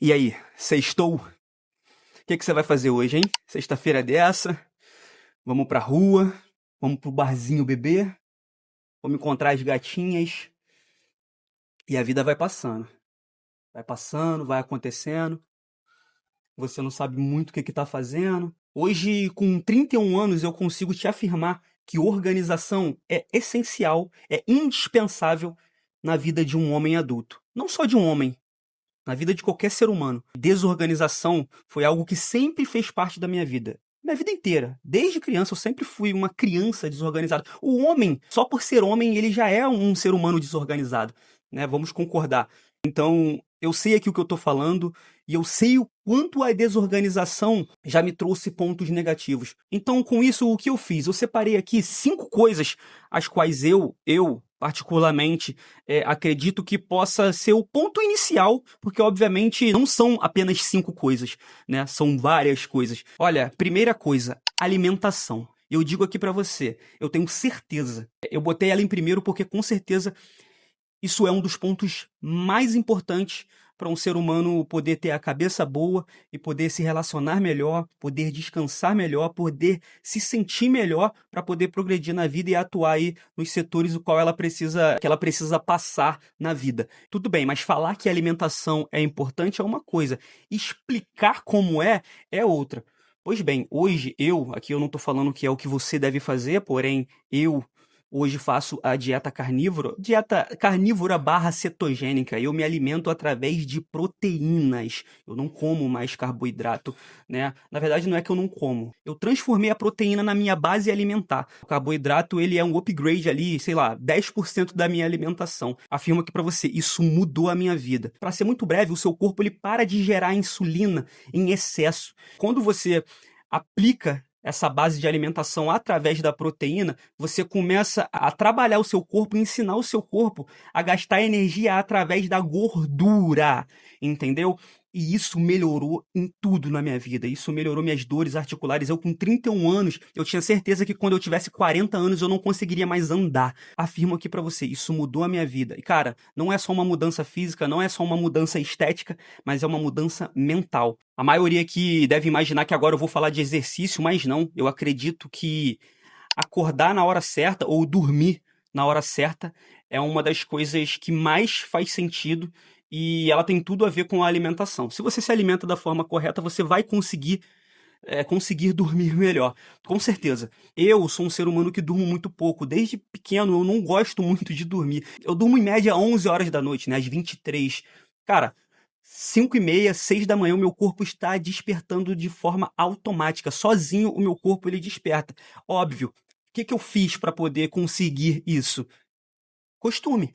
E aí, sextou? O que você vai fazer hoje, hein? Sexta-feira dessa, vamos pra rua, vamos pro barzinho beber, vamos encontrar as gatinhas e a vida vai passando. Vai passando, vai acontecendo, você não sabe muito o que tá fazendo. Hoje, com 31 anos, eu consigo te afirmar que organização é essencial, é indispensável na vida de um homem adulto. Não só de um homem, na vida de qualquer ser humano. Desorganização foi algo que sempre fez parte da minha vida. Minha vida inteira. Desde criança, eu sempre fui uma criança desorganizada. O homem, só por ser homem, ele já é um ser humano desorganizado, né? Vamos concordar. Então, eu sei aqui o que eu tô falando e eu sei o quanto a desorganização já me trouxe pontos negativos. Então, com isso, o que eu fiz? Eu separei aqui 5 coisas as quais eu particularmente, acredito que possa ser o ponto inicial, porque obviamente não são apenas 5 coisas, né? São várias coisas. Olha, primeira coisa, alimentação. Eu digo aqui pra você, eu tenho certeza. Eu botei ela em primeiro porque com certeza isso é um dos pontos mais importantes para um ser humano poder ter a cabeça boa e poder se relacionar melhor, poder descansar melhor, poder se sentir melhor para poder progredir na vida e atuar aí nos setores o qual que ela precisa passar na vida. Tudo bem, mas falar que a alimentação é importante é uma coisa, explicar como é outra. Pois bem, hoje aqui eu não estou falando que é o que você deve fazer, porém eu hoje faço a dieta carnívora barra cetogênica. Eu me alimento através de proteínas. Eu não como mais carboidrato, né? Na verdade, não é que eu não como. Eu transformei a proteína na minha base alimentar. O carboidrato, ele é um upgrade ali, sei lá, 10% da minha alimentação. Afirmo aqui pra você, isso mudou a minha vida. Pra ser muito breve, o seu corpo ele para de gerar insulina em excesso. Quando você aplica essa base de alimentação através da proteína, você começa a trabalhar o seu corpo, ensinar o seu corpo a gastar energia através da gordura, entendeu? E isso melhorou em tudo na minha vida. Isso melhorou minhas dores articulares. Eu, com 31 anos, eu tinha certeza que quando eu tivesse 40 anos eu não conseguiria mais andar. Afirmo aqui pra você, isso mudou a minha vida. E, cara, não é só uma mudança física, não é só uma mudança estética, mas é uma mudança mental. A maioria aqui deve imaginar que agora eu vou falar de exercício, mas não. Eu acredito que acordar na hora certa ou dormir na hora certa é uma das coisas que mais faz sentido e ela tem tudo a ver com a alimentação. Se você se alimenta da forma correta, você vai conseguir dormir melhor. Com certeza. Eu sou um ser humano que durmo muito pouco. Desde pequeno eu não gosto muito de dormir. Eu durmo em média 11 horas da noite, né? Às 23. Cara, 5h30, 6 da manhã, o meu corpo está despertando de forma automática. Sozinho o meu corpo ele desperta. Óbvio. O que eu fiz para poder conseguir isso? Costume.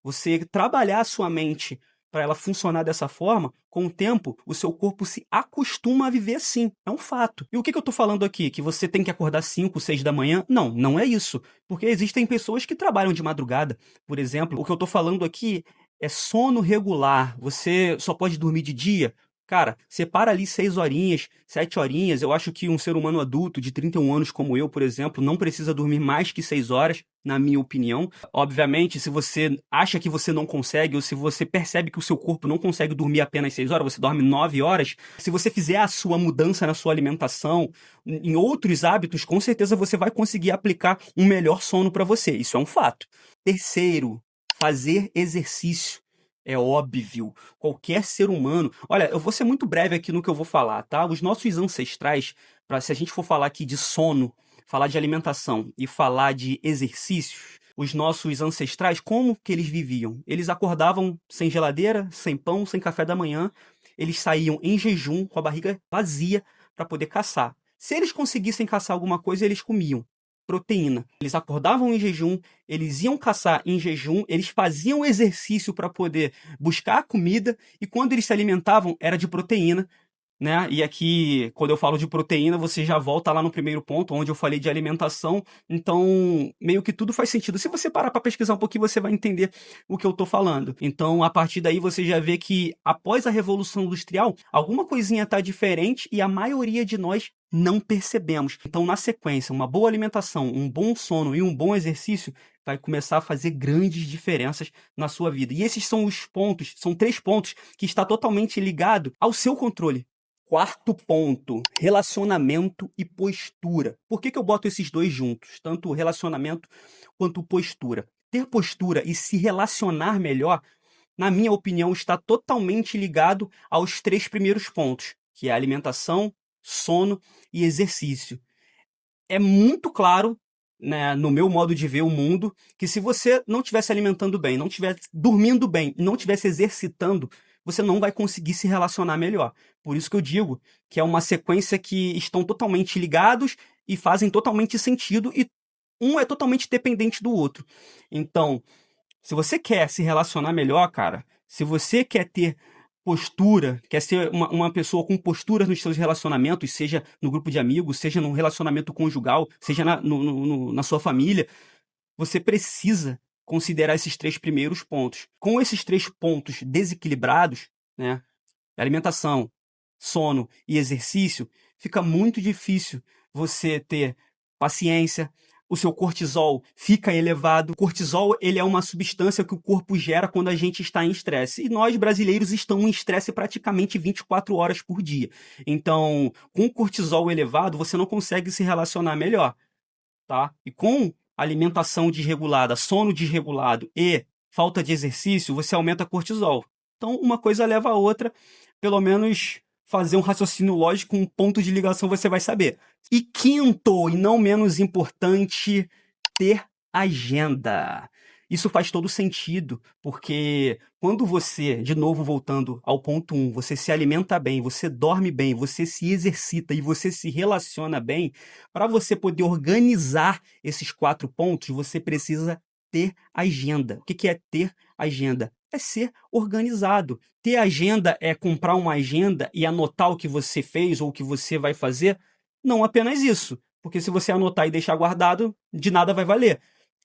Você trabalhar a sua mente para ela funcionar dessa forma, com o tempo, o seu corpo se acostuma a viver assim. É um fato. E o que eu tô falando aqui? Que você tem que acordar 5, 6 da manhã? Não, não é isso. Porque existem pessoas que trabalham de madrugada. Por exemplo, o que eu tô falando aqui é sono regular. Você só pode dormir de dia? Cara, separa ali 6 horinhas, 7 horinhas. Eu acho que um ser humano adulto de 31 anos como eu, por exemplo, não precisa dormir mais que 6 horas, na minha opinião. Obviamente, se você acha que você não consegue, ou se você percebe que o seu corpo não consegue dormir apenas 6 horas, você dorme 9 horas, se você fizer a sua mudança na sua alimentação, em outros hábitos, com certeza você vai conseguir aplicar um melhor sono para você. Isso é um fato. Terceiro, fazer exercício. É óbvio, qualquer ser humano. Olha, eu vou ser muito breve aqui no que eu vou falar, tá? Os nossos ancestrais, se a gente for falar aqui de sono, falar de alimentação e falar de exercícios, os nossos ancestrais, como que eles viviam? Eles acordavam sem geladeira, sem pão, sem café da manhã, eles saíam em jejum, com a barriga vazia, para poder caçar. Se eles conseguissem caçar alguma coisa, eles comiam proteína. Eles acordavam em jejum, eles iam caçar em jejum, eles faziam exercício para poder buscar a comida e quando eles se alimentavam era de proteína, né? E aqui, quando eu falo de proteína, você já volta lá no primeiro ponto, onde eu falei de alimentação. Então, meio que tudo faz sentido. Se você parar para pesquisar um pouquinho, você vai entender o que eu tô falando. Então, a partir daí, você já vê que após a Revolução Industrial, alguma coisinha tá diferente e a maioria de nós não percebemos. Então, na sequência, uma boa alimentação, um bom sono e um bom exercício vai começar a fazer grandes diferenças na sua vida. E esses são os pontos, são 3 pontos que está totalmente ligado ao seu controle. Quarto ponto, relacionamento e postura. Por que eu boto esses dois juntos? Tanto o relacionamento quanto postura. Ter postura e se relacionar melhor, na minha opinião, está totalmente ligado aos 3 primeiros pontos, que é alimentação, sono e exercício. É muito claro, né, no meu modo de ver o mundo, que se você não estiver se alimentando bem, não estiver dormindo bem, não estiver se exercitando, você não vai conseguir se relacionar melhor. Por isso que eu digo que é uma sequência que estão totalmente ligados e fazem totalmente sentido, e um é totalmente dependente do outro. Então, se você quer se relacionar melhor, cara, se você quer ter postura, quer ser uma pessoa com postura nos seus relacionamentos, seja no grupo de amigos, seja no relacionamento conjugal, seja na sua família, você precisa considerar esses 3 primeiros pontos. Com esses 3 pontos desequilibrados, né, alimentação, sono e exercício, fica muito difícil você ter paciência, o seu cortisol fica elevado. O cortisol, ele é uma substância que o corpo gera quando a gente está em estresse. E nós, brasileiros, estamos em estresse praticamente 24 horas por dia. Então, com o cortisol elevado, você não consegue se relacionar melhor, tá? E com alimentação desregulada, sono desregulado e falta de exercício, você aumenta cortisol. Então, uma coisa leva a outra, pelo menos fazer um raciocínio lógico, um ponto de ligação você vai saber. E quinto, e não menos importante, ter agenda. Isso faz todo sentido, porque quando você, de novo voltando ao ponto 1, você se alimenta bem, você dorme bem, você se exercita e você se relaciona bem, para você poder organizar esses 4 pontos, você precisa ter agenda. O que é ter agenda? É ser organizado. Ter agenda é comprar uma agenda e anotar o que você fez ou o que você vai fazer? Não apenas isso, porque se você anotar e deixar guardado, de nada vai valer.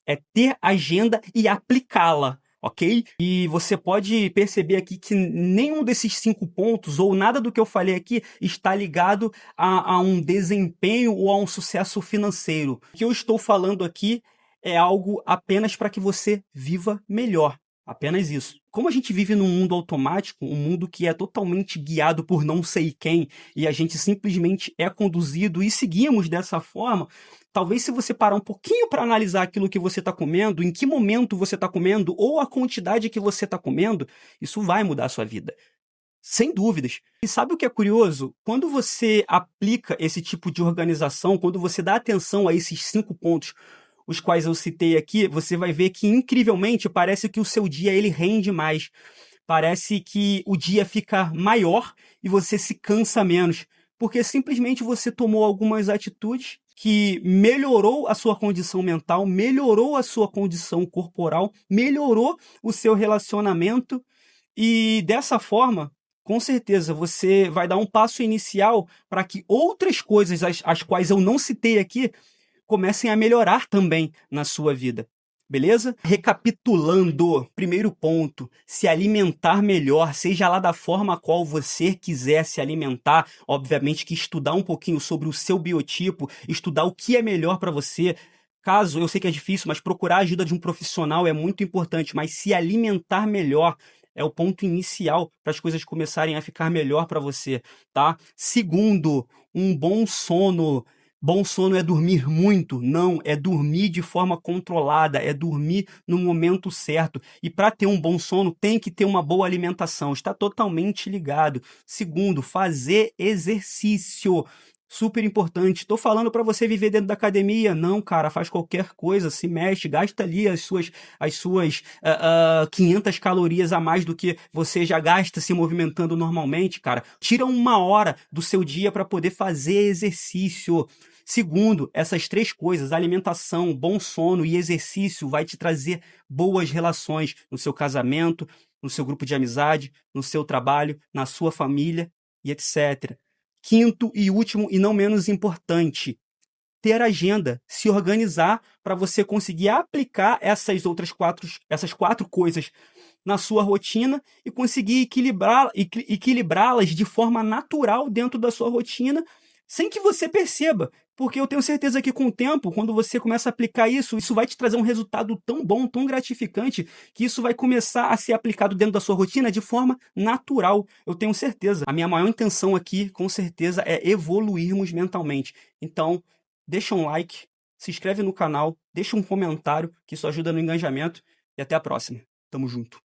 É ter agenda e aplicá-la, ok? E você pode perceber aqui que nenhum desses 5 pontos, ou nada do que eu falei aqui, está ligado a um desempenho ou a um sucesso financeiro. O que eu estou falando aqui é algo apenas para que você viva melhor. Apenas isso. Como a gente vive num mundo automático, um mundo que é totalmente guiado por não sei quem, e a gente simplesmente é conduzido e seguimos dessa forma, talvez se você parar um pouquinho para analisar aquilo que você está comendo, em que momento você está comendo, ou a quantidade que você está comendo, isso vai mudar a sua vida. Sem dúvidas. E sabe o que é curioso? Quando você aplica esse tipo de organização, quando você dá atenção a esses 5 pontos, os quais eu citei aqui, você vai ver que, incrivelmente, parece que o seu dia ele rende mais. Parece que o dia fica maior e você se cansa menos, porque simplesmente você tomou algumas atitudes que melhorou a sua condição mental, melhorou a sua condição corporal, melhorou o seu relacionamento, e dessa forma, com certeza, você vai dar um passo inicial para que outras coisas, as quais eu não citei aqui, comecem a melhorar também na sua vida. Beleza? Recapitulando, primeiro ponto, se alimentar melhor, seja lá da forma a qual você quiser se alimentar, obviamente que estudar um pouquinho sobre o seu biotipo, estudar o que é melhor para você. Caso, eu sei que é difícil, mas procurar a ajuda de um profissional é muito importante, mas se alimentar melhor é o ponto inicial para as coisas começarem a ficar melhor para você, tá? Segundo, um bom sono. Bom sono é dormir muito? Não, é dormir de forma controlada, é dormir no momento certo. E para ter um bom sono, tem que ter uma boa alimentação, está totalmente ligado. Segundo, fazer exercício. Super importante. Estou falando para você viver dentro da academia? Não, cara, faz qualquer coisa, se mexe, gasta ali as suas 500 calorias a mais do que você já gasta se movimentando normalmente, cara. Tira 1 hora do seu dia para poder fazer exercício. Segundo, essas 3 coisas, alimentação, bom sono e exercício, vai te trazer boas relações no seu casamento, no seu grupo de amizade, no seu trabalho, na sua família e etc. Quinto e último, e não menos importante, ter agenda, se organizar para você conseguir aplicar essas 4 coisas na sua rotina e conseguir equilibrá-las de forma natural dentro da sua rotina, sem que você perceba Porque eu tenho certeza que com o tempo, quando você começa a aplicar isso, isso vai te trazer um resultado tão bom, tão gratificante, que isso vai começar a ser aplicado dentro da sua rotina de forma natural. Eu tenho certeza. A minha maior intenção aqui, com certeza, é evoluirmos mentalmente. Então, deixa um like, se inscreve no canal, deixa um comentário, que isso ajuda no engajamento. E até a próxima. Tamo junto.